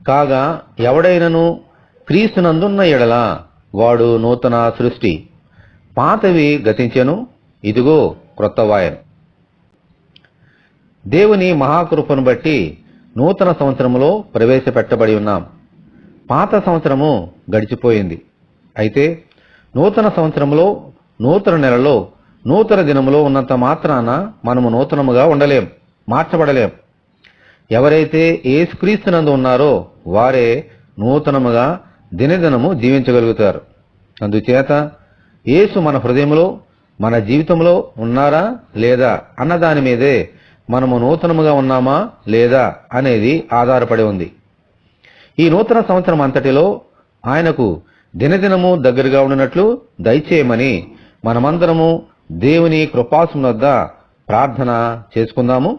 కాగా ఎవడైనను క్రీస్తునందున్న ఎడల వాడు నూతన సృష్టి, పాతవి గతించెను, ఇదిగో క్రొత్తవాయను. దేవుని మహాకృపను బట్టి నూతన సంవత్సరములో ప్రవేశపెట్టబడి ఉన్నాం. పాత సంవత్సరము గడిచిపోయింది. అయితే నూతన సంవత్సరములో, నూతన నెలలో, నూతన దినములో ఉన్నంత మాత్రాన మనము నూతనముగా ఉండలేం, మార్చబడలేం. ఎవరైతే యేసుక్రీస్తునందు ఉన్నారో వారే నూతనముగా దినదినము జీవించగలుగుతారు. అందుచేత యేసు మన హృదయంలో, మన జీవితంలో ఉన్నారా లేదా అన్న దాని మీదే మనము నూతనముగా ఉన్నామా లేదా అనేది ఆధారపడి ఉంది. ఈ నూతన సంవత్సరం అంతటిలో ఆయనకు దినదినము దగ్గరగా ఉండినట్లు దయచేయమని మనమందరము దేవుని కృపాసనం వద్ద ప్రార్థన చేసుకుందాము.